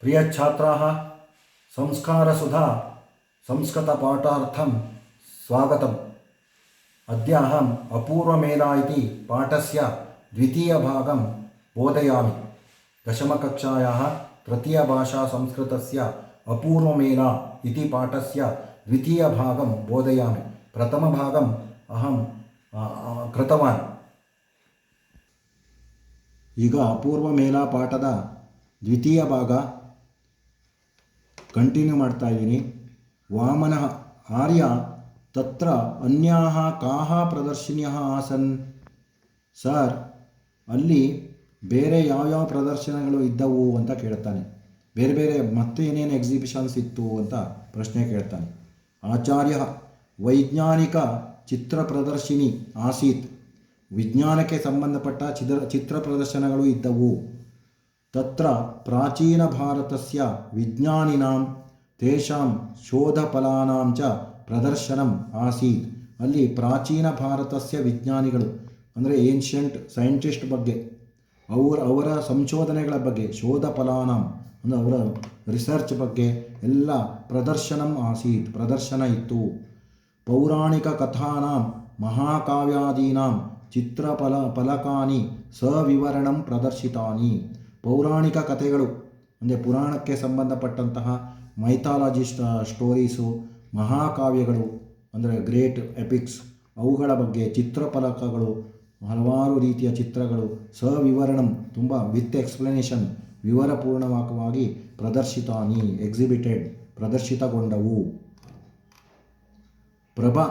प्रियछात्राः संस्कारसुधा संस्कृतपाठार्थं स्वागतम्। अद्य अहम् अपूर्वमेला इति पाठस्य द्वितीयभागं बोधयामि। दशमकक्षायाः तृतीयभाषासंस्कृतस्य अपूर्वमेला इति पाठस्य द्वितीयभागं बोधयामि। प्रथमभागम् अहं कृतवान्। ಈಗ ಅಪೂರ್ವಮೇಲಾ ಪಾಠದ ದ್ವಿತೀಯ ಭಾಗ ಕಂಟಿನ್ಯೂ ಮಾಡ್ತಾ ಇದ್ದೀನಿ. ವಾಮನಃ ಆರ್ಯ ತತ್ರ ಅನ್ಯಾಹ ಕಾಹ ಪ್ರದರ್ಶಿನ್ಯಃ ಆಸನ್. ಸರ್, ಅಲ್ಲಿ ಬೇರೆ ಯಾವ್ಯಾವ ಪ್ರದರ್ಶನಗಳು ಇದ್ದವು ಅಂತ ಕೇಳ್ತಾನೆ. ಬೇರೆ ಬೇರೆ ಮತ್ತೆ ಏನೇನು ಎಕ್ಸಿಬಿಷನ್ಸ್ ಇತ್ತು ಅಂತ ಪ್ರಶ್ನೆ ಕೇಳ್ತಾನೆ. ಆಚಾರ್ಯ ವೈಜ್ಞಾನಿಕ ಚಿತ್ರ ಪ್ರದರ್ಶಿನಿ ಆಸೀತ್. ವಿಜ್ಞಾನಕ್ಕೆ ಸಂಬಂಧಪಟ್ಟ ಚಿತ್ರ ಪ್ರದರ್ಶನಗಳು ಇದ್ದವು. ತತ್ರ ಪ್ರಾಚೀನ ಭಾರತಸ್ಯ ವಿಜ್ಞಾನಿನಾಂ ತೇಷಾಂ ಶೋಧಫಲಾನಾಂ ಚ ಪ್ರದರ್ಶನಂ ಆಸೀತ್. ಅಲ್ಲಿ ಪ್ರಾಚೀನ ಭಾರತಸ್ಯ ವಿಜ್ಞಾನಿಗಳು ಅಂದರೆ ಏನ್ಷಿಯಂಟ್ ಸೈಂಟಿಸ್ಟ್ ಬಗ್ಗೆ ಅವರ ಸಂಶೋಧನೆಗಳ ಬಗ್ಗೆ, ಶೋಧಫಲಾನಾಂ ಅಂದರೆ ಅವರ ರಿಸರ್ಚ್ ಬಗ್ಗೆ ಎಲ್ಲ ಪ್ರದರ್ಶನಂ ಆಸೀತ್, ಪ್ರದರ್ಶನ ಇತ್ತು. ಪೌರಾಣಿಕ ಕಥಾನಾಂ ಮಹಾಕಾವ್ಯಾದೀನಾಂ ಚಿತ್ರಫಲಕಾನಿ ಸವಿವರಣಂ ಪ್ರದರ್ಶಿತಾನಿ. ಪೌರಾಣಿಕ ಕಥೆಗಳು ಅಂದರೆ ಪುರಾಣಕ್ಕೆ ಸಂಬಂಧಪಟ್ಟಂತಹ ಮೈಥಾಲಜಿ ಸ್ಟೋರೀಸು, ಮಹಾಕಾವ್ಯಗಳು ಅಂದರೆ ಗ್ರೇಟ್ ಎಪಿಕ್ಸ್, ಅವುಗಳ ಬಗ್ಗೆ ಚಿತ್ರಫಲಕಗಳು, ಹಲವಾರು ರೀತಿಯ ಚಿತ್ರಗಳು, ಸವಿವರಣಂ ತುಂಬ ವಿತ್ ಎಕ್ಸ್ಪ್ಲನೇಷನ್, ವಿವರಪೂರ್ಣವಾಗಿ ಪ್ರದರ್ಶಿತಾನಿ ಎಕ್ಸಿಬಿಟೆಡ್ ಪ್ರದರ್ಶಿತಗೊಂಡವು. ಪ್ರಭಾ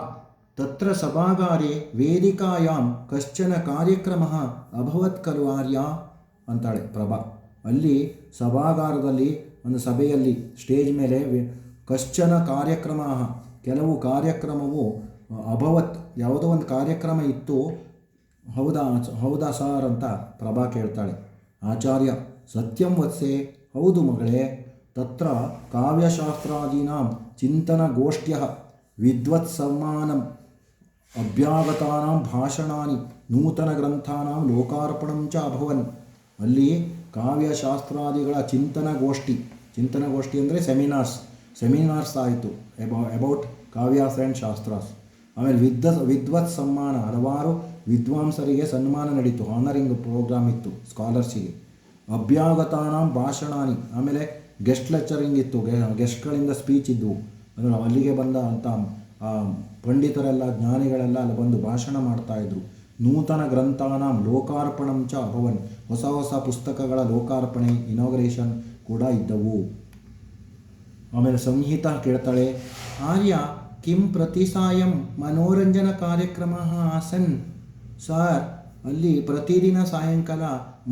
ತತ್ರ ಸಭಾಗಾರೆ ವೇದಿಕಾಯಾಂ ಕಶ್ಚನ ಕಾರ್ಯಕ್ರಮಃ ಅಭವತ್ ಖಲು ಆರ್ಯ ಅಂತಾಳೆ ಪ್ರಭಾ. ಅಲ್ಲಿ ಸಭಾಗಾರದಲ್ಲಿ ಒಂದು ಸಭೆಯಲ್ಲಿ ಸ್ಟೇಜ್ ಮೇಲೆ ಕಶ್ಚನ ಕಾರ್ಯಕ್ರಮ, ಕೆಲವು ಕಾರ್ಯಕ್ರಮವು ಅಭವತ್, ಯಾವುದೋ ಒಂದು ಕಾರ್ಯಕ್ರಮ ಇತ್ತು, ಹೌದಾ ಸರ್ ಅಂತ ಪ್ರಭಾ ಕೇಳ್ತಾಳೆ. ಆಚಾರ್ಯ ಸತ್ಯಂ ವತ್ಸೆ, ಹೌದು ಮಗಳೇ. ತತ್ರ ಕಾವ್ಯಶಾಸ್ತ್ರಾದೀನಾಂ ಚಿಂತನಗೋಷ್ಠ್ಯಃ ವಿದ್ವತ್ ಸಮ್ಮಾನಂ ಅಭ್ಯಾಗತಾನಾಂ ಭಾಷಣಾನಿ ನೂತನ ಗ್ರಂಥಾನಾಂ ಲೋಕಾರ್ಪಣಂ ಚ ಅಭವನ್. ಅಲ್ಲಿ ಕಾವ್ಯಶಾಸ್ತ್ರಾದಿಗಳ ಚಿಂತನಗೋಷ್ಠಿ ಅಂದರೆ ಸೆಮಿನಾರ್ಸ್ ಆಯಿತು ಅಬೌಟ್ ಕಾವ್ಯಾಸ್ ಆ್ಯಂಡ್ ಶಾಸ್ತ್ರಾಸ್. ಆಮೇಲೆ ವಿದ್ವತ್ ಸಮ್ಮಾನ, ಹಲವಾರು ವಿದ್ವಾಂಸರಿಗೆ ಸನ್ಮಾನ ನಡೀತು, ಆನರಿಂಗ್ ಪ್ರೋಗ್ರಾಮ್ ಇತ್ತು ಸ್ಕಾಲರ್ಸಿಗೆ. ಅಭ್ಯಾಗತಾನಾಂ ಭಾಷಣಾನಿ, ಆಮೇಲೆ ಗೆಸ್ಟ್ ಲೆಕ್ಚರಿಂಗ್ ಇತ್ತು, ಗೆಸ್ಟ್ಗಳಿಂದ ಸ್ಪೀಚ್ ಇದ್ದವು. ಅಂದರೆ ಅಲ್ಲಿಗೆ ಬಂದ ಅಂಥ ಪಂಡಿತರೆಲ್ಲ, ಜ್ಞಾನಿಗಳೆಲ್ಲ ಅಲ್ಲಿ ಬಂದು ಭಾಷಣ ಮಾಡ್ತಾಯಿದ್ರು. ನೂತನ ಗ್ರಂಥಾನಾಂ ಲೋಕಾರ್ಪಣಂ ಚ ಅಭವನ್, ಹೊಸ ಹೊಸ ಪುಸ್ತಕಗಳ ಲೋಕಾರ್ಪಣೆ, ಇನಾಗ್ರೇಷನ್ ಕೂಡ ಇದ್ದವು. ಆಮೇಲೆ ಸಂಹಿತ ಕೇಳ್ತಾಳೆ. ಆರ್ಯ ಕಿಂ ಪ್ರತಿಸಾಯಂ ಮನೋರಂಜನ ಕಾರ್ಯಕ್ರಮ ಆಸನ್. ಸರ್, ಅಲ್ಲಿ ಪ್ರತಿದಿನ ಸಾಯಂಕಾಲ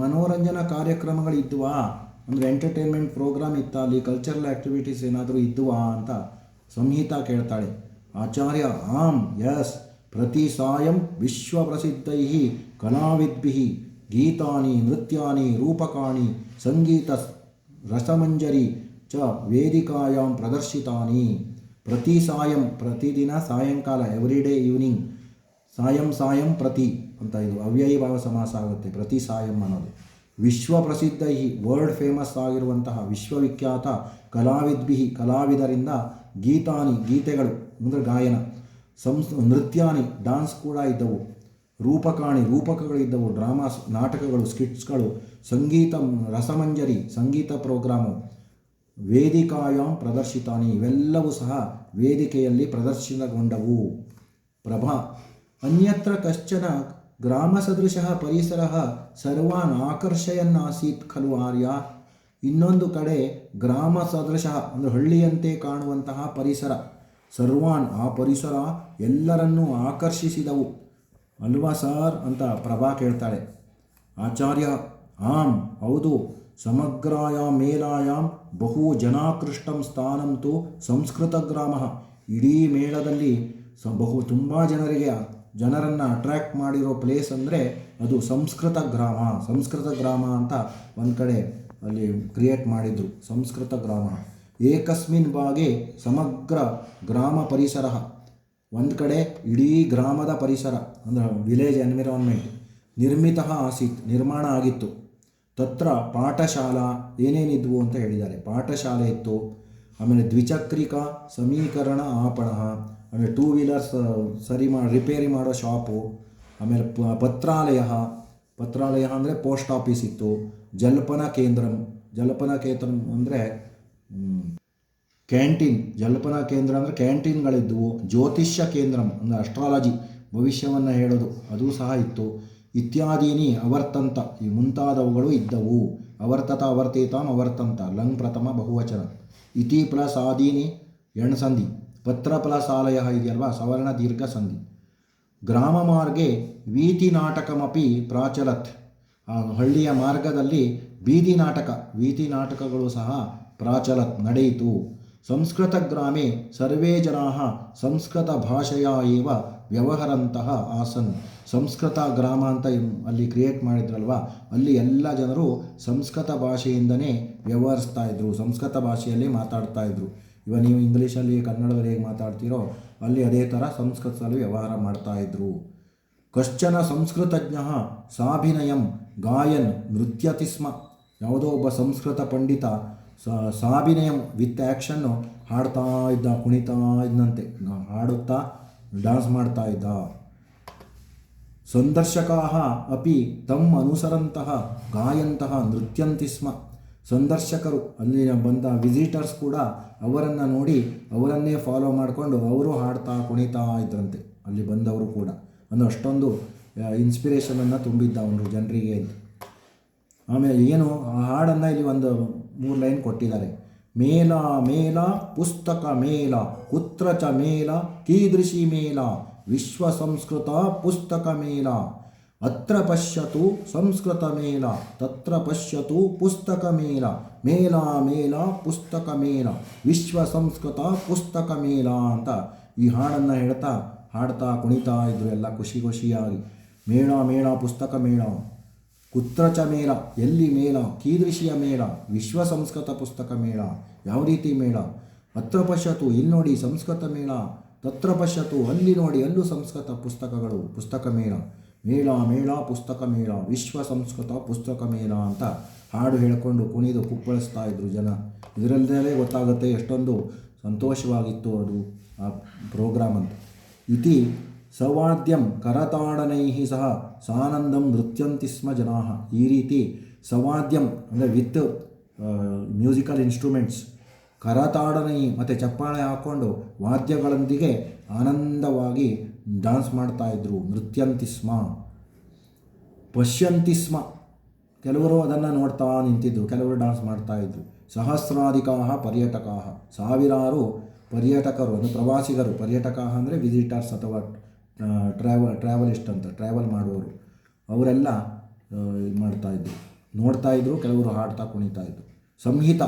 ಮನೋರಂಜನಾ ಕಾರ್ಯಕ್ರಮಗಳಿದ್ದುವಾ, ಅಂದರೆ ಎಂಟರ್ಟೈನ್ಮೆಂಟ್ ಪ್ರೋಗ್ರಾಮ್ ಇತ್ತ, ಅಲ್ಲಿ ಕಲ್ಚರಲ್ ಆ್ಯಕ್ಟಿವಿಟೀಸ್ ಏನಾದರೂ ಇದ್ದುವಾ ಅಂತ ಸಂಹಿತ ಕೇಳ್ತಾಳೆ. ಆಚಾರ್ಯ ಆಂ ಯಸ್, ಪ್ರತಿ ಸಾಯಂ ವಿಶ್ವಪ್ರಸಿದ್ಧೈ ಕಲಾವಿದ್ಭಿಃ ಗೀತಾನಿ ನೃತ್ಯಾನಿ ರೂಪಕಾಣಿ ಸಂಗೀತ ರಸಮಂಜರಿ ಚ ವೇದಿಕಾಯಾಂ ಪ್ರದರ್ಶಿತಾನಿ. ಪ್ರತಿ ಸಾಯಂ, ಪ್ರತಿದಿನ ಸಾಯಂಕಾಲ, ಎವ್ರಿಡೇ ಈವ್ನಿಂಗ್. ಸಾಯಂ ಪ್ರತಿ ಅಂತ ಇದು ಅವ್ಯಯೀಭಾವ ಸಮಾಸ ಆಗುತ್ತೆ. ಪ್ರತಿ ಸಾಯಂ ಅನ್ನೋದು ವಿಶ್ವಪ್ರಸಿದ್ಧೈ, ವರ್ಲ್ಡ್ ಫೇಮಸ್ ಆಗಿರುವಂತಹ ವಿಶ್ವವಿಖ್ಯಾತ ಕಲಾವಿದ್ಭಿಃ, ಕಲಾವಿದರಿಂದ ಗೀತಾನಿ, ಗೀತೆಗಳು ಅಂದರೆ ಗಾಯನ, ನೃತ್ಯಾನಿ, ಡ್ಯಾನ್ಸ್ ಕೂಡ ಇದ್ದವು, ರೂಪಕಾಣಿ, ರೂಪಕಗಳಿದ್ದವು, ಡ್ರಾಮಾಸ್, ನಾಟಕಗಳು, ಸ್ಕಿಟ್ಸ್ಗಳು, ಸಂಗೀತ ರಸಮಂಜರಿ, ಸಂಗೀತ ಪ್ರೋಗ್ರಾಮು, ವೇದಿಕಾಯಾಂ ಪ್ರದರ್ಶಿತಾನಿ, ಇವೆಲ್ಲವೂ ಸಹ ವೇದಿಕೆಯಲ್ಲಿ ಪ್ರದರ್ಶನಗೊಂಡವು. ಪ್ರಭಾ ಅನ್ಯತ್ರ ಕಶ್ಚನ ಗ್ರಾಮಸದೃಶಃ ಪರಿಸರಃ ಸರ್ವಾನ್ ಆಕರ್ಷಯನ್ನಾಸೀತ್ ಖಲು ಆರ್ಯ. ಇನ್ನೊಂದು ಕಡೆ ಗ್ರಾಮ ಸದೃಶಃ ಅಂದರೆ ಹಳ್ಳಿಯಂತೆ ಕಾಣುವಂತಹ ಪರಿಸರ, ಸರ್ವಾನ್, ಆ ಪರಿಸರ ಎಲ್ಲರನ್ನೂ ಆಕರ್ಷಿಸಿದವು ಅಲ್ವಾ ಸರ್ ಅಂತ ಪ್ರಭಾ ಕೇಳ್ತಾಳೆ. ಆಚಾರ್ಯ ಆಂ ಹೌದು. ಸಮಗ್ರಾಯಾಂ ಮೇಲಾಯಾಂ ಬಹು ಜನಾಕೃಷ್ಟಂ ಸ್ಥಾನಂತೂ ಸಂಸ್ಕೃತ ಗ್ರಾಮ. ಇಡೀ ಮೇಳದಲ್ಲಿ ತುಂಬ ಜನರನ್ನು ಅಟ್ರ್ಯಾಕ್ಟ್ ಮಾಡಿರೋ ಪ್ಲೇಸ್ ಅಂದರೆ ಅದು ಸಂಸ್ಕೃತ ಗ್ರಾಮ ಅಂತ ಒಂದು ಕಡೆ ಅಲ್ಲಿ ಕ್ರಿಯೇಟ್ ಮಾಡಿದರು, ಸಂಸ್ಕೃತ ಗ್ರಾಮ. ಏಕಸ್ಮಿನ್ ಭಾಗೆ ಸಮಗ್ರ ಗ್ರಾಮ ಪರಿಸರ, ಒಂದು ಕಡೆ ಇಡೀ ಗ್ರಾಮದ ಪರಿಸರ ಅಂದರೆ ವಿಲೇಜ್ ಎನ್ವಿರಾನ್ಮೆಂಟ್ ನಿರ್ಮಿತ ಆಸೀತ್, ನಿರ್ಮಾಣ ಆಗಿತ್ತು. ತತ್ರ ಪಾಠಶಾಲಾ ಏನೇನಿದ್ವು ಅಂತ ಹೇಳಿದ್ದಾರೆ. ಪಾಠಶಾಲೆ ಇತ್ತು, ಆಮೇಲೆ ದ್ವಿಚಕ್ರಿಕಾ ಸಮೀಕರಣ ಆಪಣ, ಆಮೇಲೆ ಟೂ ವೀಲರ್ಸ್ ರಿಪೇರಿ ಮಾಡೋ ಶಾಪು, ಆಮೇಲೆ ಪತ್ರಾಲಯ ಅಂದರೆ ಪೋಸ್ಟ್ ಆಫೀಸ್ ಇತ್ತು. ಜಲ್ಪನ ಕೇಂದ್ರಂ ಅಂದರೆ ಕ್ಯಾಂಟೀನ್, ಜಲ್ಪನ ಕೇಂದ್ರ ಅಂದರೆ ಕ್ಯಾಂಟೀನ್ಗಳಿದ್ದವು. ಜ್ಯೋತಿಷ್ಯ ಕೇಂದ್ರಂ ಅಂದರೆ ಅಸ್ಟ್ರಾಲಜಿ, ಭವಿಷ್ಯವನ್ನು ಹೇಳೋದು, ಅದು ಸಹ ಇತ್ತು. ಇತ್ಯಾದೀನಿ ಅವರ್ತಂತ, ಈ ಮುಂತಾದವುಗಳು ಇದ್ದವು. ಅವರ್ತತ ಅವರ್ತೇತಾಂ ಅವರ್ತಂತ ಲಂಗ್ ಪ್ರಥಮ ಬಹುವಚನ. ಇತಿ ಪ್ಲಸ್ ಆದೀನಿ ಎಣ್ಸಂಧಿ, ಪತ್ರ ಪ್ಲಸ್ ಆಲಯ ಇದೆಯಲ್ವಾ ಸವರ್ಣ ದೀರ್ಘ ಸಂಧಿ. ಗ್ರಾಮ ಮಾರ್ಗೆ ವೀತಿ ನಾಟಕಮಪಿ ಪ್ರಾಚಲತ್, ಆ ಹಳ್ಳಿಯ ಮಾರ್ಗದಲ್ಲಿ ಬೀದಿ ನಾಟಕಗಳು ಸಹ ಪ್ರಾಚಲತ್ ನಡೆಯಿತು. ಸಂಸ್ಕೃತ ಗ್ರಾಮೇ ಸರ್ವೇ ಜನಾಃ ಸಂಸ್ಕೃತ ಭಾಷೆಯ ಏವ ವ್ಯವಹರಂತಹ ಆಸನ್. ಸಂಸ್ಕೃತ ಗ್ರಾಮ ಅಂತ ಅಲ್ಲಿ ಕ್ರಿಯೇಟ್ ಮಾಡಿದ್ರಲ್ವ, ಅಲ್ಲಿ ಎಲ್ಲ ಜನರು ಸಂಸ್ಕೃತ ಭಾಷೆಯಿಂದನೇ ವ್ಯವಹರಿಸ್ತಾ ಇದ್ರು, ಸಂಸ್ಕೃತ ಭಾಷೆಯಲ್ಲಿ ಮಾತಾಡ್ತಾ ಇದ್ರು. ಇವಾಗ ನೀವು ಇಂಗ್ಲೀಷಲ್ಲಿ ಕನ್ನಡದಲ್ಲಿ ಹೇಗೆ ಮಾತಾಡ್ತೀರೋ ಅಲ್ಲಿ ಅದೇ ಥರ ಸಂಸ್ಕೃತದಲ್ಲಿ ವ್ಯವಹಾರ ಮಾಡ್ತಾಯಿದ್ರು. ಕಶ್ಚನ ಸಂಸ್ಕೃತಜ್ಞ ಸಾಭಿನಯಂ ಗಾಯನ್ ನೃತ್ಯತಿ ಸ್ಮ, ಯಾವುದೋ ಒಬ್ಬ ಸಂಸ್ಕೃತ ಪಂಡಿತ ಸಾಭಿನಯಂ ವಿತ್ ಆ್ಯಕ್ಷನ್ನು ಹಾಡ್ತಾ ಇದ್ದ, ಕುಣಿತಾ ಇದ್ದಂತೆ, ಹಾಡುತ್ತಾ ಡ್ಯಾನ್ಸ್ ಮಾಡ್ತಾ ಇದ್ದ. ಸಂದರ್ಶಕಾ ಅಪಿ ತಮ್ಮ ಅನುಸರಂತಹ ಗಾಯಂತಹ ನೃತ್ಯಂತಿ ಸ್ಮ, ಸಂದರ್ಶಕರು ಅಲ್ಲಿ ಬಂದ ವಿಸಿಟರ್ಸ್ ಕೂಡ ಅವರನ್ನು ನೋಡಿ ಅವರನ್ನೇ ಫಾಲೋ ಮಾಡಿಕೊಂಡು ಅವರು ಹಾಡ್ತಾ ಕುಣಿತಾ ಇದ್ರಂತೆ ಅಲ್ಲಿ ಬಂದವರು ಕೂಡ. ಒಂದು ಅಷ್ಟೊಂದು ಇನ್ಸ್ಪಿರೇಷನನ್ನು ತುಂಬಿದ್ದ ಅವನು ಜನರಿಗೆ ಅಂತ. ಆಮೇಲೆ ಏನು ಆ ಹಾಡನ್ನು ಇಲ್ಲಿ ಒಂದು 3 ಲೈನ್ ಕೊಟ್ಟಿದ್ದಾರೆ. ಮೇಲ ಮೇಲ ಪುಸ್ತಕ ಮೇಲ ಕುತ್ರ ಚ ಮೇಲ ಕೀದೃಶಿ ಮೇಲ ವಿಶ್ವ ಸಂಸ್ಕೃತ ಪುಸ್ತಕ ಮೇಲ ಅತ್ರ ಪಶ್ಯತು ಸಂಸ್ಕೃತ ಮೇಲ ತತ್ರ ಪಶ್ಯತು ಪುಸ್ತಕ ಮೇಲ ಮೇಲ ಮೇಲ ಪುಸ್ತಕ ಮೇಲ ವಿಶ್ವ ಸಂಸ್ಕೃತ ಪುಸ್ತಕ ಮೇಲ ಅಂತ ಈ ಹಾಡನ್ನು ಹಾಡ್ತಾ ಕುಣಿತಾ ಇದ್ರು ಎಲ್ಲ ಖುಷಿಯಾಗಿ. ಮೇಳ ಮೇಳ ಪುಸ್ತಕ ಮೇಳ, ಕುತ್ರ ಚ ಮೇಳ ಎಲ್ಲಿ ಮೇಳ, ಕೀದೃಶಿಯ ಮೇಳ, ವಿಶ್ವ ಸಂಸ್ಕೃತ ಪುಸ್ತಕ ಮೇಳ ಯಾವ ರೀತಿ ಮೇಳ, ಅತ್ರ ಪಶ್ಯತು ಇಲ್ಲಿ ನೋಡಿ ಸಂಸ್ಕೃತ ಮೇಳ, ತತ್ರ ಪಶ್ಯತು ಅಲ್ಲಿ ನೋಡಿ ಅಲ್ಲೂ ಸಂಸ್ಕೃತ ಪುಸ್ತಕಗಳು ಪುಸ್ತಕ ಮೇಳ, ಮೇಳ ಮೇಳ ಪುಸ್ತಕ ಮೇಳ ವಿಶ್ವ ಸಂಸ್ಕೃತ ಪುಸ್ತಕ ಮೇಳ ಅಂತ ಹಾಡು ಹೇಳಿಕೊಂಡು ಕುಣಿದು ಕುಪ್ಪಳಿಸ್ತಾ ಇದ್ರು ಜನ. ಇದರಲ್ಲದೇ ಗೊತ್ತಾಗುತ್ತೆ ಎಷ್ಟೊಂದು ಸಂತೋಷವಾಗಿತ್ತು ಅದು ಆ ಪ್ರೋಗ್ರಾಮ್ ಅಂತ. ಇತಿ ಸವಾದ್ಯಂ ಕರತಾಡನೈ ಸಹ ಸಾನಂದಂ ನೃತ್ಯಂತಿ ಸ್ಮ ಜನಾಃ. ಈ ರೀತಿ ಸವಾದ್ಯಂ ಅಂದರೆ ವಿತ್ ಮ್ಯೂಸಿಕಲ್ ಇನ್ಸ್ಟ್ರೂಮೆಂಟ್ಸ್, ಕರತಾಡನೈ ಮತ್ತು ಚಪ್ಪಾಳೆ ಹಾಕ್ಕೊಂಡು ವಾದ್ಯಗಳೊಂದಿಗೆ ಆನಂದವಾಗಿ ಡ್ಯಾನ್ಸ್ ಮಾಡ್ತಾಯಿದ್ರು. ನೃತ್ಯಂತಿ ಸ್ಮ, ಪಶ್ಯಂತಿ ಸ್ಮ, ಕೆಲವರು ಅದನ್ನು ನೋಡ್ತಾ ನಿಂತಿದ್ದರು, ಕೆಲವರು ಡ್ಯಾನ್ಸ್ ಮಾಡ್ತಾಯಿದ್ರು. ಸಹಸ್ರಾಧಿಕಾ ಪರ್ಯಟಕಾ, ಸಾವಿರಾರು ಪರ್ಯಟಕರು ಅಂದರೆ ಪ್ರವಾಸಿಗರು, ಪರ್ಯಟಕ ಅಂದರೆ ವಿಸಿಟರ್ಸ್ ಅಥವಾ ಟ್ರಾವೆಲಿಸ್ಟ್ ಅಂತ ಟ್ರಾವೆಲ್ ಮಾಡುವವರು, ಅವರೆಲ್ಲ ಮಾಡ್ತಾಯಿದ್ರು, ನೋಡ್ತಾಯಿದ್ರು, ಕೆಲವರು ಹಾಡ್ತಾ ಕುಣಿತಾಯಿದ್ರು. ಸಂಹಿತ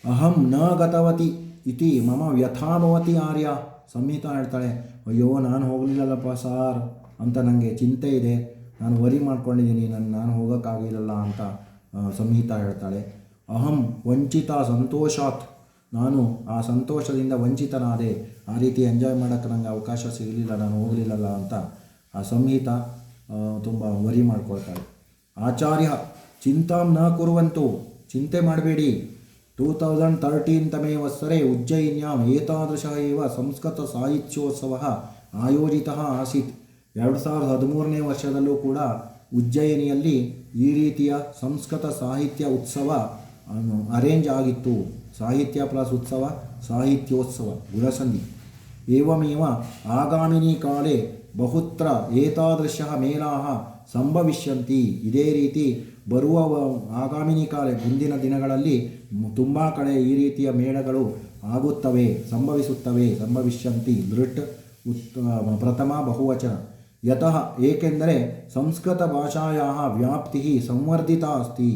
ಅಹಂ ನ ಗತವತಿ ಇತಿ ಮಮ ವ್ಯಥಾಭವತಿ ಆರ್ಯ. ಸಂಹಿತ ಹೇಳ್ತಾಳೆ, ಅಯ್ಯೋ ನಾನು ಹೋಗಲಿಲ್ಲಲ್ಲಪ್ಪ ಸಾರ್ ಅಂತ ನನಗೆ ಚಿಂತೆ ಇದೆ, ನಾನು ವರಿ ಮಾಡ್ಕೊಂಡಿದ್ದೀನಿ, ನಾನು ಹೋಗೋಕ್ಕಾಗಿಲ್ಲಲ್ಲ ಅಂತ ಸಂಹಿತ ಹೇಳ್ತಾಳೆ. ಅಹಂ ವಂಚಿತ ಸಂತೋಷಾತ್, ನಾನು ಆ ಸಂತೋಷದಿಂದ ವಂಚಿತನಾದೆ, ಆ ರೀತಿ ಎಂಜಾಯ್ ಮಾಡೋಕ್ಕೆ ನನಗೆ ಅವಕಾಶ ಸಿಗಲಿಲ್ಲ, ನಾನು ಹೋಗಲಿಲ್ಲಲ್ಲ ಅಂತ ಆ ಸಂಹಿತ ತುಂಬ ವರಿ ಮಾಡ್ಕೊಳ್ತಾಳೆ. ಆಚಾರ್ಯ ಚಿಂತಾಂ ನ ಕುರ್ವಂತು, ಚಿಂತೆ ಮಾಡಬೇಡಿ. 2013 ತಮೇ ವತ್ಸರೆ ಉಜ್ಜಯಿನ್ಯಾಂ ಏತಾದೃಶಃ ಏವ ಸಂಸ್ಕೃತ ಸಾಹಿತ್ಯೋತ್ಸವಃ ಆಯೋಜಿತಃ ಆಸೀತ್. 2013ನೇ ವರ್ಷದಲ್ಲೂ ಕೂಡ ಉಜ್ಜಯಿನಿಯಲ್ಲಿ ಈ ರೀತಿಯ ಸಂಸ್ಕೃತ ಸಾಹಿತ್ಯ ಉತ್ಸವ ಅರೇಂಜ್ ಆಗಿತ್ತು. ಸಾಹಿತ್ಯ ಪ್ಲಸ್ ಉತ್ಸವ, ಸಾಹಿತ್ಯೋತ್ಸವ ಗುಣಸಂಧಿ. ಏವಮೇವ ಆಗಾಮಿನಿ ಕಾಲೇ ಬಹುತ್ರ ಏತಾದೃಶಃ ಮೇಲಾಃ ಸಂಭವಿಷ್ಯಂತಿ. ಇದೇ ರೀತಿ ಬರುವ ಆಗಾಮಿನಿ ಕಾಲೇ ಮುಂದಿನ ದಿನಗಳಲ್ಲಿ ತುಂಬ ಕಡೆ ಈ ರೀತಿಯ ಮೇಳಗಳು ಆಗುತ್ತವೆ, ಸಂಭವಿಷ್ಯಂತಿ. ದೃಟ್ ಪ್ರಥಮ ಬಹುವಚನ. ಯತಃ ಏಕೆಂದರೆ ಸಂಸ್ಕೃತ ಭಾಷಾಯಾಃ ವ್ಯಾಪ್ತಿ ಸಂವರ್ಧಿತಾ ಅಸ್ತಿ.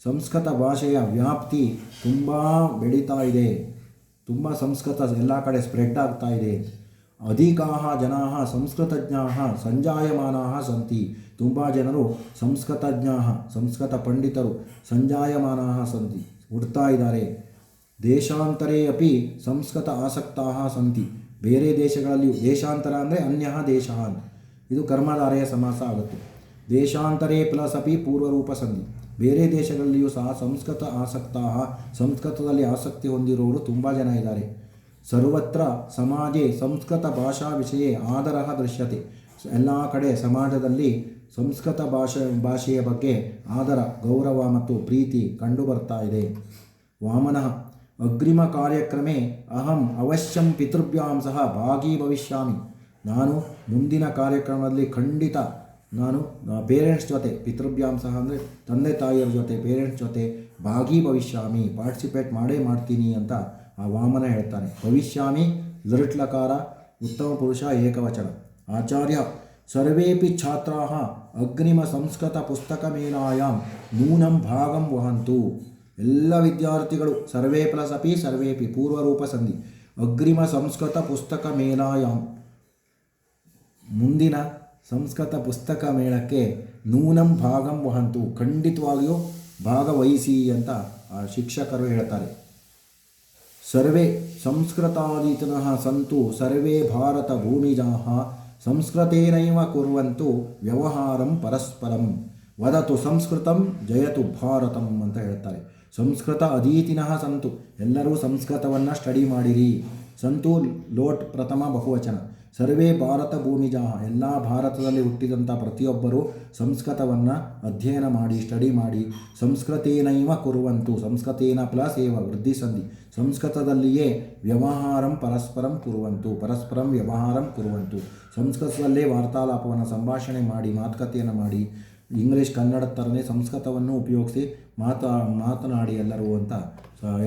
ಸಂಸ್ಕೃತ ಭಾಷೆಯ ವ್ಯಾಪ್ತಿ ತುಂಬ ಬೆಳೀತಾ ಇದೆ, ತುಂಬ ಸಂಸ್ಕೃತ ಎಲ್ಲ ಕಡೆ ಸ್ಪ್ರೆಡ್ ಆಗ್ತಾ ಇದೆ. ಅಧಿಕಾಃ ಜನಾಃ ಸಂಸ್ಕೃತಜ್ಞಾಃ ಸಂಜಾಯಮಾನಾಃ ಸಂತಿ. ತುಂಬ ಜನರು ಸಂಸ್ಕೃತಜ್ಞಾಃ ಸಂಸ್ಕೃತ ಪಂಡಿತರು ಸಂಜಾಯಮಾನಾಃ ಸಂತಿ ಹುಡ್ತಾ ಇದ್ದಾರೆ. ದೇಶಾಂತರೇ ಅಪಿ ಸಂಸ್ಕೃತ ಆಸಕ್ತಾಃ ಸಂತಿ. ಬೇರೆ ದೇಶಗಳಲ್ಲಿಯೂ, ದೇಶಾಂತರ ಅಂದರೆ ಅನ್ಯಃ ದೇಶಃ, ಇದು ಕರ್ಮಧಾರೆಯ ಸಮಾಸ ಆಗುತ್ತೆ. ದೇಶಾಂತರೇ ಪ್ಲಸ್ ಅಪಿ ಪೂರ್ವರೂಪ ಸಂಧಿ. ಬೇರೆ ದೇಶಗಳಲ್ಲಿಯೂ ಸಹ ಸಂಸ್ಕೃತ ಸಂಸ್ಕೃತದಲ್ಲಿ ಆಸಕ್ತಿ ಹೊಂದಿರುವವರು ತುಂಬ ಜನ ಇದ್ದಾರೆ. ಸರ್ವತ್ರ ಸಮಾಜೆ ಸಂಸ್ಕೃತ ಭಾಷಾ ವಿಷಯ ಆದರಃ ದೃಶ್ಯತೆ. ಎಲ್ಲ ಕಡೆ ಸಮಾಜದಲ್ಲಿ ಸಂಸ್ಕೃತ ಭಾಷೆಯ ಬಗ್ಗೆ ಆದರ, ಗೌರವ ಮತ್ತು ಪ್ರೀತಿ ಕಂಡುಬರ್ತಾ ಇದೆ. ವಾಮನಃ ಅಗ್ರಿಮ ಕಾರ್ಯಕ್ರಮೆ ಅಹಂ ಅವಶ್ಯಂ ಪಿತೃಭ್ಯಾಂ ಸಹ ಭಾಗಿ ಭವಿಷ್ಯಾಮಿ. ನಾನು ಮುಂದಿನ ಕಾರ್ಯಕ್ರಮದಲ್ಲಿ ಖಂಡಿತ ನಾನು ಪೇರೆಂಟ್ಸ್ ಜೊತೆ, ಪಿತೃಭ್ಯಾಂ ಸಹ ಅಂದರೆ ತಂದೆ ತಾಯಿಯರ ಜೊತೆ, ಪೇರೆಂಟ್ಸ್ ಜೊತೆ ಭಾಗಿ ಭವಿಷ್ಯಾಮಿ, ಪಾರ್ಟಿಸಿಪೇಟ್ ಮಾಡೇ ಮಾಡ್ತೀನಿ ಅಂತ ಆ ವಾಮನ ಹೇಳ್ತಾನೆ. ಭವಿಷ್ಯಾಮಿ ಲೃಟ್ಲಕಾರ ಉತ್ತಮ ಪುರುಷ ಏಕವಚನ. ಆಚಾರ್ಯ ಸರ್ವೇಪಿ ಛಾತ್ರಾಃ ಅಗ್ನಿಮ ಸಂಸ್ಕೃತ ಪುಸ್ತಕ ಮೇಲಾಯಾಂ ನೂನಂ ಭಾಗಂ ವಹಂತು. ಎಲ್ಲ ವಿದ್ಯಾರ್ಥಿಗಳು ಸರ್ವೇ ಪ್ಲಸ್ ಅಪಿ ಸರ್ವೇಪಿ ಪೂರ್ವರೂಪ ಸಂಧಿ. ಅಗ್ರಿಮ ಸಂಸ್ಕೃತ ಪುಸ್ತಕ ಮೇಲಾಯಾಮ್, ಮುಂದಿನ ಸಂಸ್ಕೃತ ಪುಸ್ತಕ ಮೇಳಕ್ಕೆ ನೂನಂ ಭಾಗಂ ವಹಂತು, ಖಂಡಿತವಾಗಿಯೂ ಭಾಗವಹಿಸಿ ಅಂತ ಶಿಕ್ಷಕರು ಹೇಳ್ತಾರೆ. ಸರ್ವೇ ಸಂಸ್ಕೃತಾದೀತನಃ ಸಂತು ಸರ್ವೇ ಭಾರತ ಭೂಮಿಜಾಃ ಸಂಸ್ಕೃತೇನೈವ ಕುರ್ವಂತು ವ್ಯವಹಾರಂ ಪರಸ್ಪರಂ ವದತು ಸಂಸ್ಕೃತಂ ಜಯತು ಭಾರತಂ ಅಂತ ಹೇಳ್ತಾರೆ. ಸಂಸ್ಕೃತ ಅಧೀತಿನಃ ಸಂತು, ಎಲ್ಲರೂ ಸಂಸ್ಕೃತವನ್ನು ಸ್ಟಡಿ ಮಾಡಿರಿ. ಸಂತು ಲೋಟ್ ಪ್ರಥಮ ಬಹುವಚನ. ಸರ್ವೇ ಭಾರತ ಭೂಮಿಜಾಹ, ಎಲ್ಲ ಭಾರತದಲ್ಲಿ ಹುಟ್ಟಿದಂಥ ಪ್ರತಿಯೊಬ್ಬರೂ ಸಂಸ್ಕೃತವನ್ನು ಅಧ್ಯಯನ ಮಾಡಿ, ಸ್ಟಡಿ ಮಾಡಿ. ಸಂಸ್ಕೃತೇನೈವ ಕುರುವಂತು, ಸಂಸ್ಕೃತೇನ ಪ್ಲಸ್ ಏವ ವೃದ್ಧಿ ಸಂಧಿ. ಸಂಸ್ಕೃತದಲ್ಲಿಯೇ ವ್ಯವಹಾರಂ ಪರಸ್ಪರಂ ಕುರುವಂತು, ಪರಸ್ಪರಂ ವ್ಯವಹಾರಂ ಕುರುವಂತು. ಸಂಸ್ಕೃತದಲ್ಲೇ ವಾರ್ತಾಲಾಪವನ್ನು, ಸಂಭಾಷಣೆ ಮಾಡಿ, ಮಾತುಕತೆಯನ್ನು ಮಾಡಿ. ಇಂಗ್ಲೀಷ್ ಕನ್ನಡ ಥರನೇ ಸಂಸ್ಕೃತವನ್ನು ಉಪಯೋಗಿಸಿ ಮಾತನಾಡಿ ಎಲ್ಲರೂ ಅಂತ,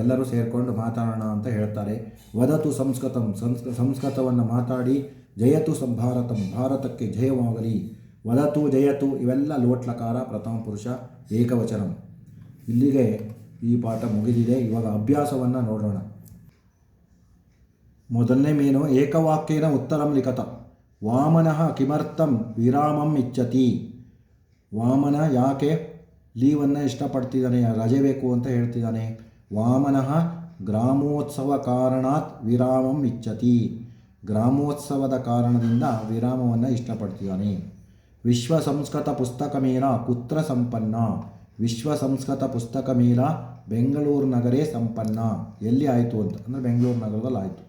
ಎಲ್ಲರೂ ಸೇರಿಕೊಂಡು ಮಾತಾಡೋಣ ಅಂತ ಹೇಳ್ತಾರೆ. ವದತು ಸಂಸ್ಕೃತಂ, ಸಂಸ್ಕೃತವನ್ನು ಮಾತಾಡಿ. ಜಯತು ಭಾರತಂ, ಭಾರತಕ್ಕೆ ಜಯವಾಗಲಿ. ವದತು ಜಯತು ಇವೆಲ್ಲ ಲೋಟ್ಲಕಾರ ಪ್ರಥಮ ಪುರುಷ ಏಕವಚನಂ. ಇಲ್ಲಿಗೆ ಈ ಪಾಠ ಮುಗಿದಿದೆ. ಇವಾಗ ಅಭ್ಯಾಸವನ್ನು ನೋಡೋಣ. ಮೊದಲನೇ ಮೇನು ಏಕವಾಕ್ಯೇನ ಉತ್ತರಂ ಲಿಖತ. ವಾಮನಃ ಕಿಮರ್ಥಂ ವಿರಾಮಂ ಇಚ್ಛತಿ. ವಾಮನ ಯಾಕೆ ಲೀವನ್ನು ಇಷ್ಟಪಡ್ತಿದ್ದಾನೆ, ರಜೆ ಬೇಕು ಅಂತ ಹೇಳ್ತಿದ್ದಾನೆ. ವಾಮನಃ ಗ್ರಾಮೋತ್ಸವ ಕಾರಣಾತ್ ವಿರಾಮಂ ಇಚ್ಛತಿ. ಗ್ರಾಮೋತ್ಸವದ ಕಾರಣದಿಂದ ವಿರಾಮವನ್ನು ಇಷ್ಟಪಡ್ತಿದ್ದಾನೆ. ವಿಶ್ವ ಸಂಸ್ಕೃತ ಪುಸ್ತಕ ಮೇಳ ಕುತ್ರ ಸಂಪನ್ನ. ವಿಶ್ವ ಸಂಸ್ಕೃತ ಪುಸ್ತಕ ಮೇಳ ಬೆಂಗಳೂರು ನಗರೇ ಸಂಪನ್ನ. ಎಲ್ಲಿ ಆಯಿತು ಅಂತ ಅಂದರೆ ಬೆಂಗಳೂರು ನಗರದಲ್ಲಿ ಆಯಿತು.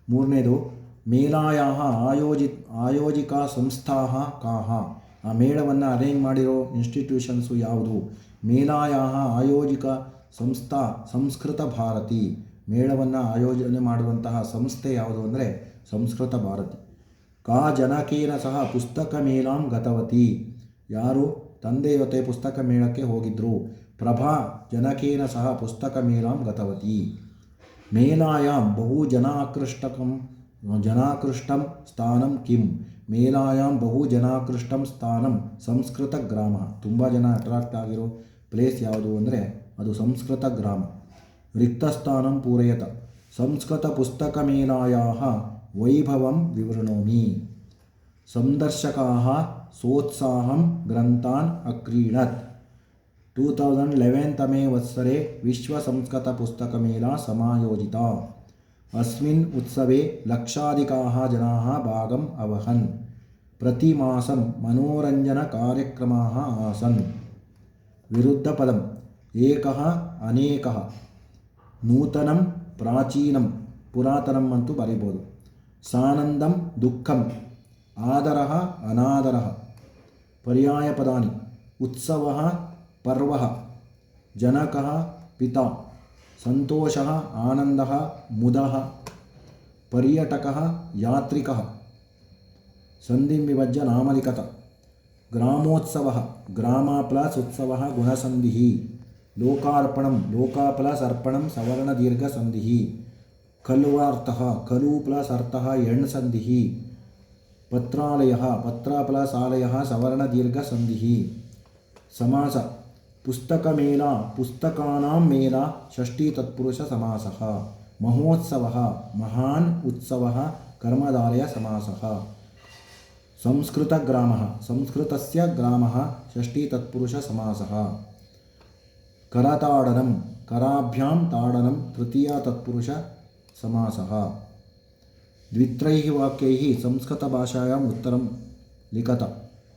ಮೂರನೇದು ಮೇಲಾಯಾಹ ಆಯೋಜಿಕಾ ಸಂಸ್ಥಾಃ ಕಾಹ. ಆ ಮೇಳವನ್ನು ಅರೇಂಜ್ ಮಾಡಿರೋ ಇನ್ಸ್ಟಿಟ್ಯೂಷನ್ಸು ಯಾವುದು. ಮೇಲಾಯಾಹ ಆಯೋಜಿಕ ಸಂಸ್ಥಾ ಸಂಸ್ಕೃತ ಭಾರತಿ. ಮೇಳವನ್ನು ಆಯೋಜನೆ ಮಾಡುವಂತಹ ಸಂಸ್ಥೆ ಯಾವುದು ಅಂದರೆ ಸಂಸ್ಕೃತ ಭಾರತಿ. ಕಾ ಜನಕೇನ ಸಹ ಪುಸ್ತಕ ಮೇಳಾಂ ಗತವತಿ. ಯಾರು ತಂದೆ ಜೊತೆ ಪುಸ್ತಕ ಮೇಳಕ್ಕೆ ಹೋಗಿದ್ದರು. ಪ್ರಭಾ ಜನಕೇನ ಸಹ ಪುಸ್ತಕ ಮೇಳಾಂ ಗತವತಿ. ಮೇಲಾಯಾಂ ಬಹು ಜನಾಕೃಷ್ಟಂ ಸ್ಥಾನಂ ಕಿಂ. ಮೇಲಾಯಾಂ ಬಹು ಜನಾಕೃಷ್ಟಂ ಸ್ಥಾನಂ ಸಂಸ್ಕೃತ ಗ್ರಾಮ. ತುಂಬ ಜನ ಅಟ್ರಾಕ್ಟ್ ಆಗಿರೋ ಪ್ಲೇಸ್ ಯಾವುದು ಅಂದರೆ ಅದು ಸಂಸ್ಕೃತ ಗ್ರಾಮ. ರಿಕ್ತಸ್ಥಾನಂ ಪೂರಯತ. ಸಂಸ್ಕೃತ ಪುಸ್ತಕ ಮೇಲಾಯಾಹ ವೈಭವಂ ವಿವೃಣೋಮಿ. ಸಂದರ್ಶಕಾಃ ಸೋತ್ಸಾಹಂ ಗ್ರಂಥಾನ್ ಅಕ್ರೀಣತ್. 2011 ತಮೇ ವತ್ಸರೆ ವಿಶ್ವ ಸಂಸ್ಕೃತ ಪುಸ್ತಕ ಮೇಳ ಸಮಾಯೋಜಿತ. अस्मिन् उत्सवे लक्षाधिकाः जनाः भागम् अवहन्. प्रतिमासं मनोरञ्जनकार्यक्रमाः आसन्. विरुद्धपदम् एकः अनेकः. नूतनं प्राचीनं पुरातनम् ಅಂತೂ ಬರೀಬೋದು. सानन्दं दुःखम् आदरः अनादरः. पर्यायपदानि उत्सवः पर्वः जनकः पिता ಸಂತೋಷಃ ಆನಂದಃ ಮುದಃ. ಪರ್ಯಟಕಃ ಯಾತ್ರಿಕಃ. ಸಂಧಿಂ ವಿಭಜ್ಯ ನಾಮಲಿಖತ. ಗ್ರಾಮೋತ್ಸವಃ ಗ್ರಾಮ ಪ್ಲಸ್ ಉತ್ಸವಃ ಗುಣಸಂಧಿಃ. ಲೋಕಾರ್ಪಣಂ ಲೋಕ ಪ್ಲಸ್ ಅರ್ಪಣಂ ಸವರ್ಣ ದೀರ್ಘ ಸಂಧಿಃ. ಖಲ್ವಾರ್ಥಃ ಖಲು ಪ್ಲಸ್ ಅರ್ಥಃ ಎಣ್ ಸಂಧಿಃ. ಪತ್ರಾಲಯಃ ಪತ್ರ ಪ್ಲಸ್ ಆಲಯಃ ಸವರ್ಣ ದೀರ್ಘ ಸಂಧಿಃ. ಸಮಾಸ ಪುಸ್ತಕ ಮೇಳ ಪುಸ್ತಕಾನಾಂ ಮೇಳ ಷಷ್ಠಿ ತತ್ಪುರುಷ ಸಮಾಸಃ. ಮಹೋತ್ಸವಃ ಮಹಾನ್ ಉತ್ಸವಃ ಕರ್ಮಧಾರಯ ಸಮಾಸಃ. ಸಂಸ್ಕೃತ ಗ್ರಾಮಃ ಸಂಸ್ಕೃತಸ್ಯ ಗ್ರಾಮಃ ಷಷ್ಠಿ ತತ್ಪುರುಷ ಸಮಾಸಃ. ಕರತಾಡನಂ ಕರಾಭ್ಯಾಂ ತಾಡನಂ ತೃತೀಯ ತತ್ಪುರುಷ ಸಮಾಸಃ. ದ್ವಿತ್ರೈಃ ವಾಕ್ಯೈಃ ಸಂಸ್ಕೃತ ಭಾಷಾಯಾಂ ಉತ್ತರಂ ಲಿಖತ.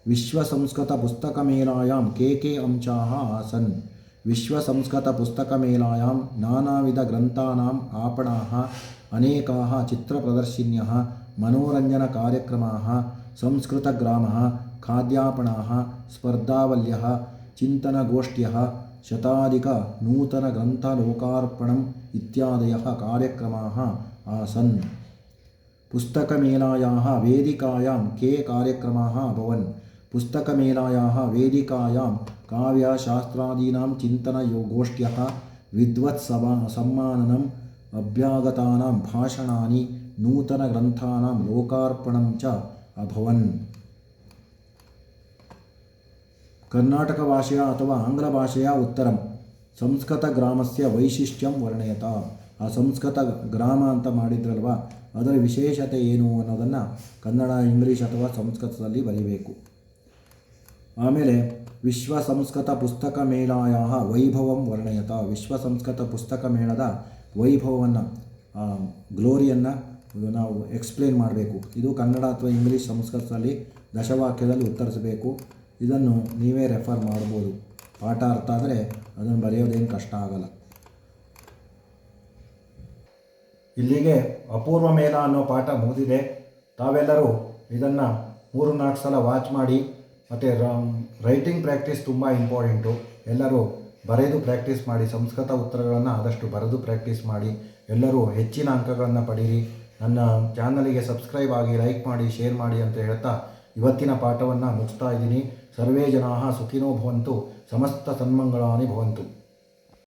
विश्वसंस्कृतपुस्तकमेलायां के अंशाः आसन्? विश्वसंस्कृतपुस्तकमेलायां नानाविधग्रन्थानाम् आपणाः, अनेकाः चित्रप्रदर्शिन्यः, मनोरञ्जनकार्यक्रमाः, संस्कृतग्रामः, खाद्यापणाः, स्पर्धावल्यः, चिन्तनगोष्ठ्यः, शताधिकनूतनग्रन्थलोकार्पणम् इत्यादयः कार्यक्रमाः आसन्। पुस्तकमेलायाः वेदिकायां के कार्यक्रमाः अभवन्? पुस्तकमेलायाः वेदिकायां काव्यशास्त्रादीनां चिन्तनगोष्ठ्यः, विद्वत्सभा सम्माननम्, अभ्यागतानां भाषणानि, नूतनग्रन्थानां लोकार्पणं च अभवन्। कर्नाटकभाषया अथवा आङ्ग्लभाषया उत्तरं ಸಂಸ್ಕೃತಗ್ರಾಮಸ್ಯ ವೈಶಿಷ್ಟ್ಯಂ ವರ್ಣಯತ. ಆ ಸಂಸ್ಕೃತ ಗ್ರಾಮ ಅಂತ ಮಾಡಿದ್ರಲ್ವ, ಅದರ ವಿಶೇಷತೆ ಏನು ಅನ್ನೋದನ್ನು ಕನ್ನಡ, ಇಂಗ್ಲೀಷ್ ಅಥವಾ ಸಂಸ್ಕೃತದಲ್ಲಿ ಬರೀಬೇಕು. ಆಮೇಲೆ ವಿಶ್ವ ಸಂಸ್ಕೃತ ಪುಸ್ತಕ ಮೇಳಾಯ ವೈಭವಂ ವರ್ಣಯತ. ವಿಶ್ವ ಸಂಸ್ಕೃತ ಪುಸ್ತಕ ಮೇಳದ ವೈಭವವನ್ನು, ಗ್ಲೋರಿಯನ್ನು ನಾವು ಎಕ್ಸ್ಪ್ಲೇನ್ ಮಾಡಬೇಕು. ಇದು ಕನ್ನಡ ಅಥವಾ ಇಂಗ್ಲೀಷ್ ಸಂಸ್ಕೃತದಲ್ಲಿ ದಶವಾಕ್ಯದಲ್ಲಿ ಉತ್ತರಿಸಬೇಕು. ಇದನ್ನು ನೀವೇ ರೆಫರ್ ಮಾಡ್ಬೋದು. ಪಾಠ ಅರ್ಥ ಆದರೆ ಅದನ್ನು ಬರೆಯೋದೇನು ಕಷ್ಟ ಆಗಲ್ಲ. ಇಲ್ಲಿಗೆ ಅಪೂರ್ವ ಮೇಳ ಅನ್ನೋ ಪಾಠ ಮುಗಿದಿದೆ. ತಾವೆಲ್ಲರೂ ಇದನ್ನು 3-4 ಸಲ ವಾಚ್ ಮಾಡಿ. ಮತ್ತು ರೈಟಿಂಗ್ ಪ್ರಾಕ್ಟೀಸ್ ತುಂಬ ಇಂಪಾರ್ಟೆಂಟು. ಎಲ್ಲರೂ ಬರೆದು ಪ್ರಾಕ್ಟೀಸ್ ಮಾಡಿ. ಸಂಸ್ಕೃತ ಉತ್ತರಗಳನ್ನು ಆದಷ್ಟು ಬರೆದು ಪ್ರಾಕ್ಟೀಸ್ ಮಾಡಿ. ಎಲ್ಲರೂ ಹೆಚ್ಚಿನ ಅಂಕಗಳನ್ನು ಪಡೀರಿ. ನನ್ನ ಚಾನಲಿಗೆ ಸಬ್ಸ್ಕ್ರೈಬ್ ಆಗಿ, ಲೈಕ್ ಮಾಡಿ, ಶೇರ್ ಮಾಡಿ ಅಂತ ಹೇಳ್ತಾ ಇವತ್ತಿನ ಪಾಠವನ್ನು ಮುಗಿಸ್ತಾ ಇದ್ದೀನಿ. ಸರ್ವೇ ಜನಾಃ ಸುಖಿನೋ ಭವಂತು, ಸಮಸ್ತ ಸನ್ಮಂಗಳಾನಿ ಭವಂತು.